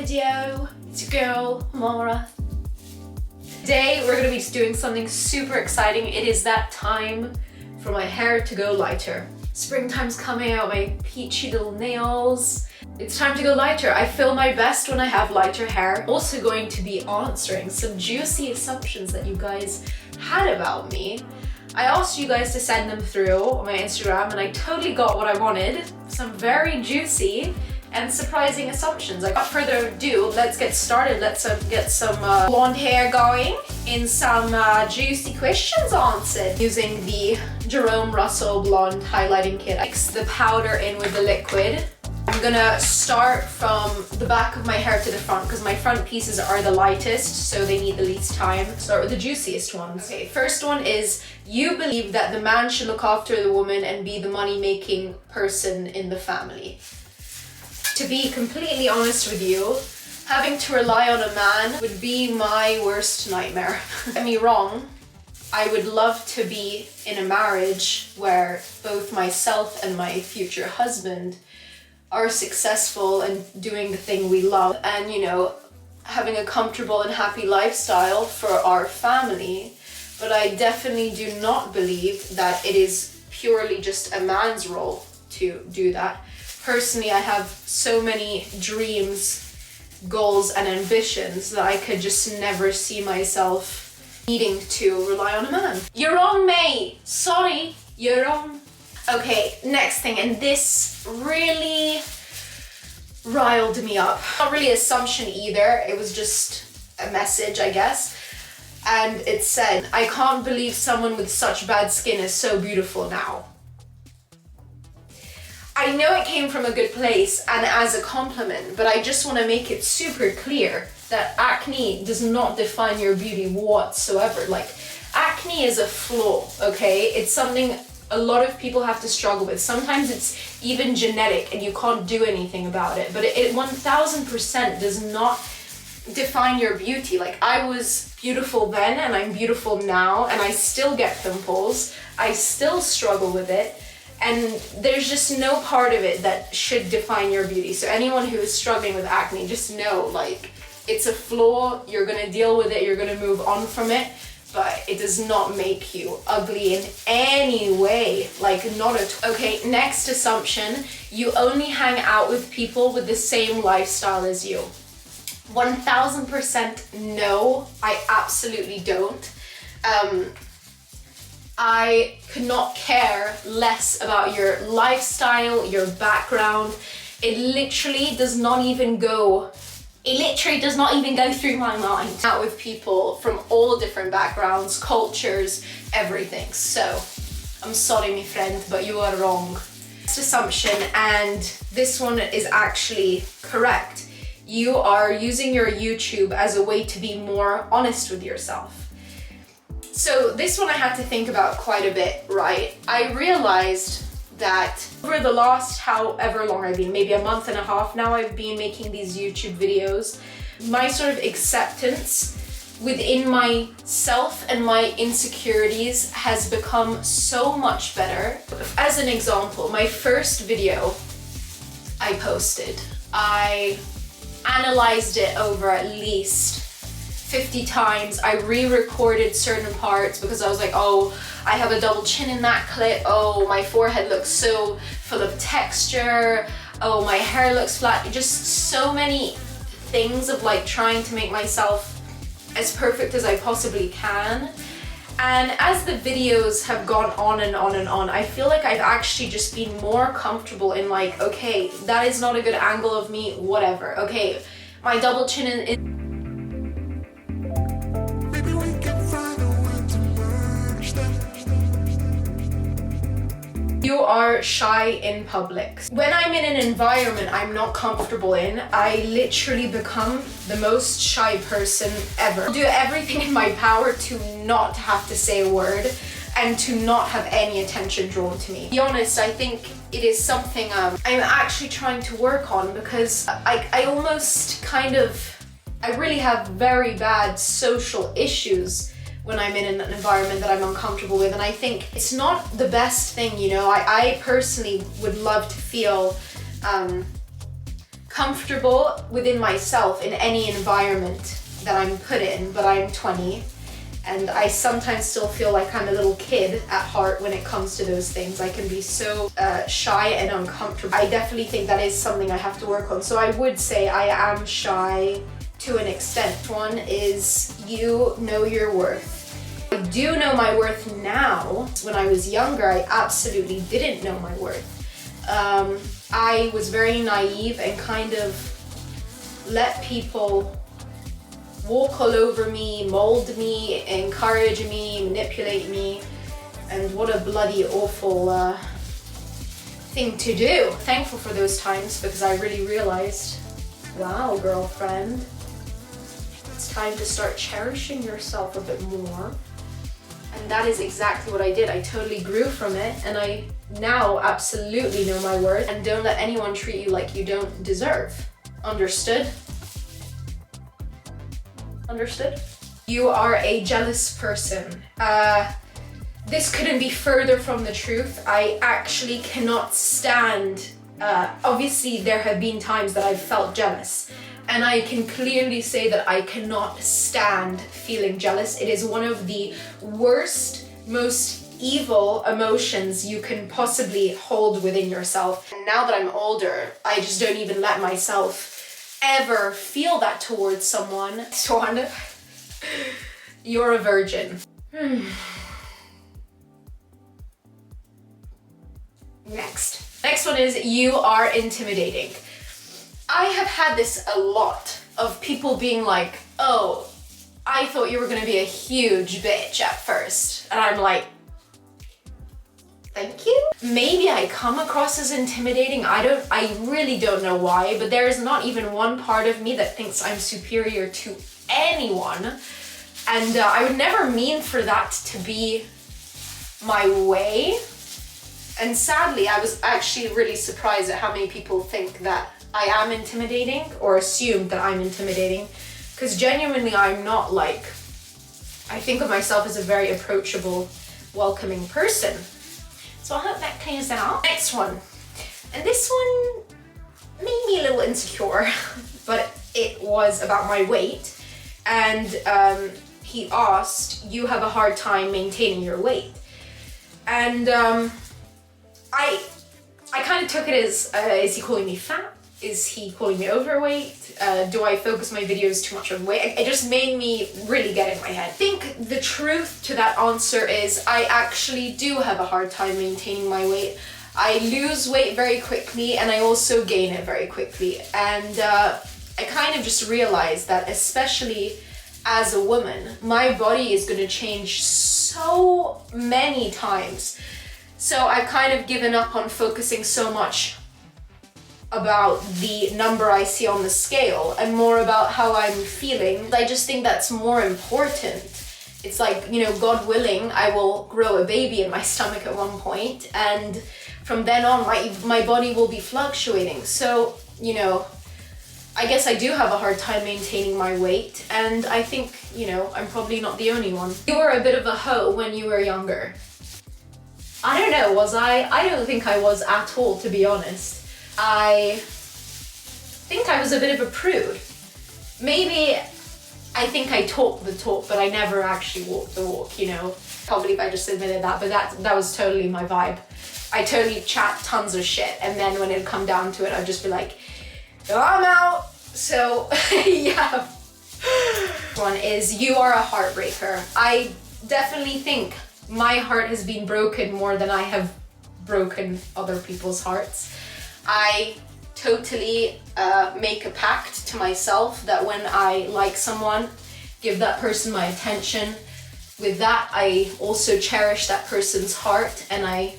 video. It's your girl, Mara. Today we're gonna be doing something super exciting. It is that time for my hair to go lighter. Springtime's coming out, my peachy little nails. It's time to go lighter. I feel my best when I have lighter hair. I'm also going to be answering some juicy assumptions that you guys had about me. I asked you guys to send them through on my Instagram and I totally got what I wanted. Some very juicy and surprising assumptions. Without further ado, let's get started. Let's get some blonde hair going in some juicy questions answered using the Jerome Russell Blonde Highlighting Kit. Mix the powder in with the liquid. I'm gonna start from the back of my hair to the front because my front pieces are the lightest, so they need the least time. Start with the juiciest ones. Okay, first one is, you believe that the man should look after the woman and be the money-making person in the family. To be completely honest with you, having to rely on a man would be my worst nightmare. Don't get me wrong, I would love to be in a marriage where both myself and my future husband are successful and doing the thing we love and, you know, having a comfortable and happy lifestyle for our family. But I definitely do not believe that it is purely just a man's role to do that. Personally, I have so many dreams, goals, and ambitions that I could just never see myself needing to rely on a man. You're wrong, mate. Sorry, you're wrong. Okay, next thing, and this really riled me up. Not really assumption either, it was just a message, I guess. And it said, I can't believe someone with such bad skin is so beautiful now. I know it came from a good place and as a compliment, but I just want to make it super clear that acne does not define your beauty whatsoever. Like, acne is a flaw, okay? It's something a lot of people have to struggle with. Sometimes it's even genetic and you can't do anything about it, but it 1000% does not define your beauty. Like, I was beautiful then and I'm beautiful now and I still get pimples. I still struggle with it. And there's just no part of it that should define your beauty. So anyone who is struggling with acne, just know, like, it's a flaw, you're gonna deal with it, you're gonna move on from it, but it does not make you ugly in any way, like, not at all. Okay, next assumption, you only hang out with people with the same lifestyle as you. 1000% no, I absolutely don't. I could not care less about your lifestyle, your background. It literally does not even go through my mind. Out with people from all different backgrounds, cultures, everything. So, I'm sorry, my friend, but you are wrong. Next assumption, and this one is actually correct. You are using your YouTube as a way to be more honest with yourself. So this one I had to think about quite a bit, right? I realized that over the last however long I've been, maybe a month and a half now, I've been making these YouTube videos. My sort of acceptance within myself and my insecurities has become so much better. As an example, my first video I posted, I analyzed it over at least 50 times. I re-recorded certain parts because I was like, oh, I have a double chin in that clip. Oh, my forehead looks so full of texture. Oh, my hair looks flat. Just so many things of like trying to make myself as perfect as I possibly can. And as the videos have gone on and on and on, I feel like I've actually just been more comfortable in like, okay, that is not a good angle of me, whatever. Okay, my double chin in You are shy in public. When I'm in an environment I'm not comfortable in, I literally become the most shy person ever. I do everything in my power to not have to say a word and to not have any attention drawn to me. To be honest, I think it is something I'm actually trying to work on because I almost I really have very bad social issues when I'm in an environment that I'm uncomfortable with, and I think it's not the best thing, you know. I personally would love to feel comfortable within myself in any environment that I'm put in, but I'm 20 and I sometimes still feel like I'm a little kid at heart when it comes to those things. I can be so shy and uncomfortable. I definitely think that is something I have to work on. So I would say I am shy to an extent. One is you know your worth. I do know my worth now. When I was younger, I absolutely didn't know my worth. I was very naive and kind of let people walk all over me, mold me, encourage me, manipulate me, and what a bloody awful thing to do. Thankful for those times because I really realized, wow, girlfriend, it's time to start cherishing yourself a bit more. And that is exactly what I did. I totally grew from it, and I now absolutely know my worth, and don't let anyone treat you like you don't deserve. Understood? Understood? You are a jealous person. This couldn't be further from the truth. I actually cannot stand, obviously there have been times that I've felt jealous, and I can clearly say that I cannot stand feeling jealous. It is one of the worst, most evil emotions you can possibly hold within yourself. And now that I'm older, I just don't even let myself ever feel that towards someone. Swan, you're a virgin. Next one is you are intimidating. I have had this a lot of people being like, oh, I thought you were gonna be a huge bitch at first. And I'm like, thank you. Maybe I come across as intimidating. I really don't know why, but there is not even one part of me that thinks I'm superior to anyone. And I would never mean for that to be my way. And sadly, I was actually really surprised at how many people think that I am intimidating or assume that I'm intimidating. Because genuinely, I'm not. Like, I think of myself as a very approachable, welcoming person. So I hope that clears that out. Next one. And this one made me a little insecure, but it was about my weight. And he asked, you have a hard time maintaining your weight. And I kind of took it as, is he calling me fat? Is he calling me overweight? Do I focus my videos too much on weight? It just made me really get in my head. I think the truth to that answer is I actually do have a hard time maintaining my weight. I lose weight very quickly and I also gain it very quickly. And I kind of just realized that, especially as a woman, my body is going to change so many times. So I've kind of given up on focusing so much about the number I see on the scale and more about how I'm feeling. I just think that's more important. It's like, you know, God willing, I will grow a baby in my stomach at one point, and from then on my body will be fluctuating. So, you know, I guess I do have a hard time maintaining my weight, and I think, you know, I'm probably not the only one. You were a bit of a hoe when you were younger. I don't know, was I? I don't think I was at all, to be honest. I think I was a bit of a prude. Maybe I think I talked the talk, but I never actually walked the walk, you know. Can't believe I just admitted that, but that was totally my vibe. I totally chat tons of shit, and then when it'd come down to it, I'd just be like, oh, I'm out. So, yeah. One is, you are a heartbreaker. I definitely think my heart has been broken more than I have broken other people's hearts. I totally make a pact to myself that when I like someone, give that person my attention. With that, I also cherish that person's heart, and I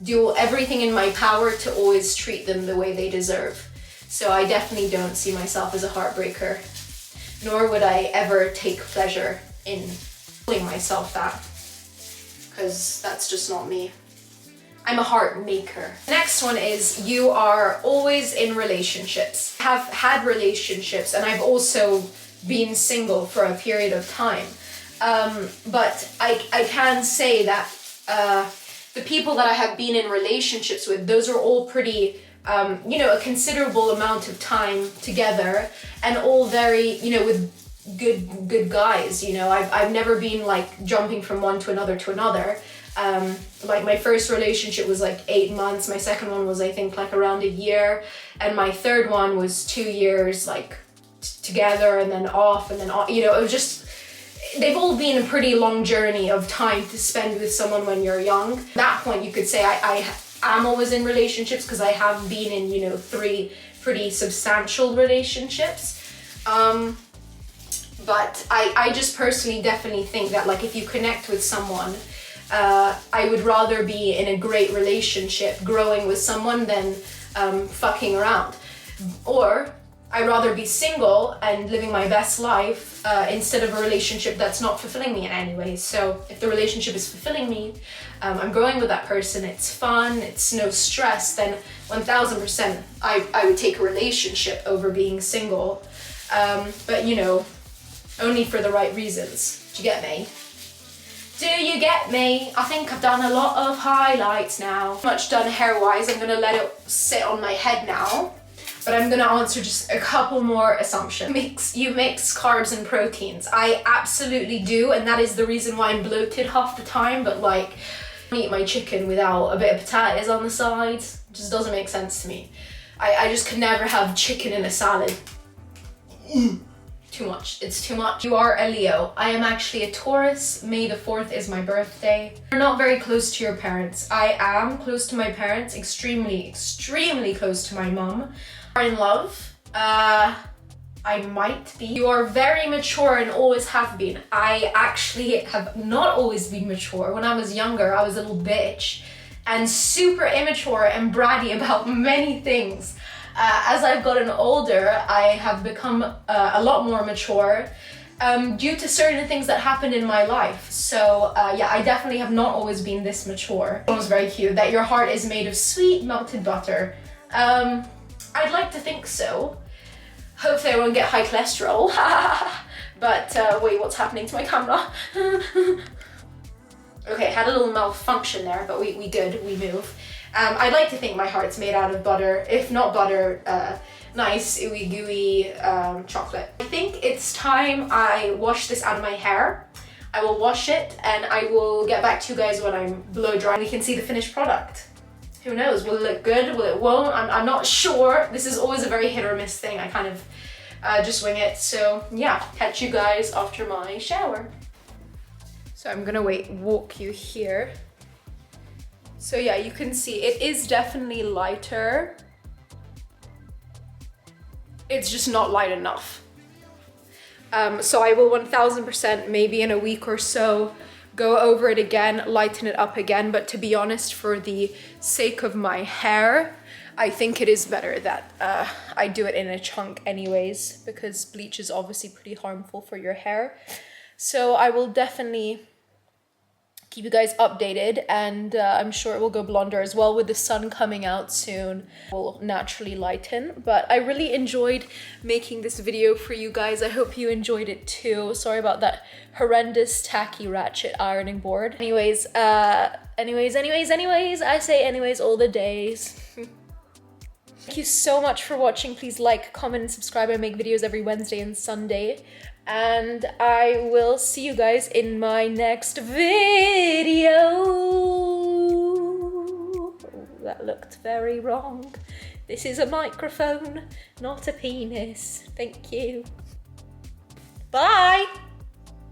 do everything in my power to always treat them the way they deserve. So I definitely don't see myself as a heartbreaker, nor would I ever take pleasure in calling myself that, because that's just not me. I'm a heart maker. Next one is, you are always in relationships. I have had relationships, and I've also been single for a period of time. But I can say that the people that I have been in relationships with, those are all pretty you know, a considerable amount of time together, and all very, you know, with good guys. You know, I've never been like jumping from one to another. Like my first relationship was like 8 months, my second one was I think like around a year, and my third one was 2 years like together and then off and then off. You know, it was just, they've all been a pretty long journey of time to spend with someone when you're young. At that point you could say I am always in relationships, because I have been in, you know, 3 pretty substantial relationships. But I just personally definitely think that like if you connect with someone, I would rather be in a great relationship growing with someone than fucking around. Or I'd rather be single and living my best life instead of a relationship that's not fulfilling me in any way. So if the relationship is fulfilling me, I'm growing with that person, it's fun, it's no stress, then 1000% I would take a relationship over being single. But you know, only for the right reasons. Do you get me? Do you get me? I think I've done a lot of highlights now. Much done hair-wise. I'm gonna let it sit on my head now. But I'm gonna answer just a couple more assumptions. You mix carbs and proteins. I absolutely do, and that is the reason why I'm bloated half the time, but like, I eat my chicken without a bit of potatoes on the side. It just doesn't make sense to me. I just could never have chicken in a salad. Too much. It's too much. You are a Leo. I am actually a Taurus. May the 4th is my birthday. You're not very close to your parents. I am close to my parents. Extremely close to my mum. Are in love? I might be. You are very mature and always have been. I actually have not always been mature. When I was younger, I was a little bitch and super immature and bratty about many things. As I've gotten older, I have become a lot more mature due to certain things that happened in my life. So yeah, I definitely have not always been this mature. It was very cute. That your heart is made of sweet melted butter. I'd like to think so. Hopefully I won't get high cholesterol. But wait, what's happening to my camera? Okay, had a little malfunction there, but we good, we move. I'd like to think my heart's made out of butter. If not butter, nice ooey gooey chocolate. I think it's time I wash this out of my hair. I will wash it and I will get back to you guys when I'm blow dry. We can see the finished product. Who knows, will it look good, will it won't? I'm not sure. This is always a very hit or miss thing. I kind of just wing it. So yeah, catch you guys after my shower. So I'm gonna walk you here. So yeah, you can see it is definitely lighter. It's just not light enough. So I will 1000% maybe in a week or so go over it again, lighten it up again. But to be honest, for the sake of my hair, I think it is better that I do it in a chunk anyways, because bleach is obviously pretty harmful for your hair. So I will definitely keep you guys updated, and I'm sure it will go blonder as well. With the sun coming out soon, will naturally lighten. But I really enjoyed making this video for you guys. I hope you enjoyed it too. Sorry about that horrendous tacky ratchet ironing board. Anyways, I say anyways all the days. Thank you so much for watching. Please like, comment, and subscribe. I make videos every Wednesday and Sunday. And I will see you guys in my next video. Oh, that looked very wrong. This is a microphone, not a penis. Thank you. Bye.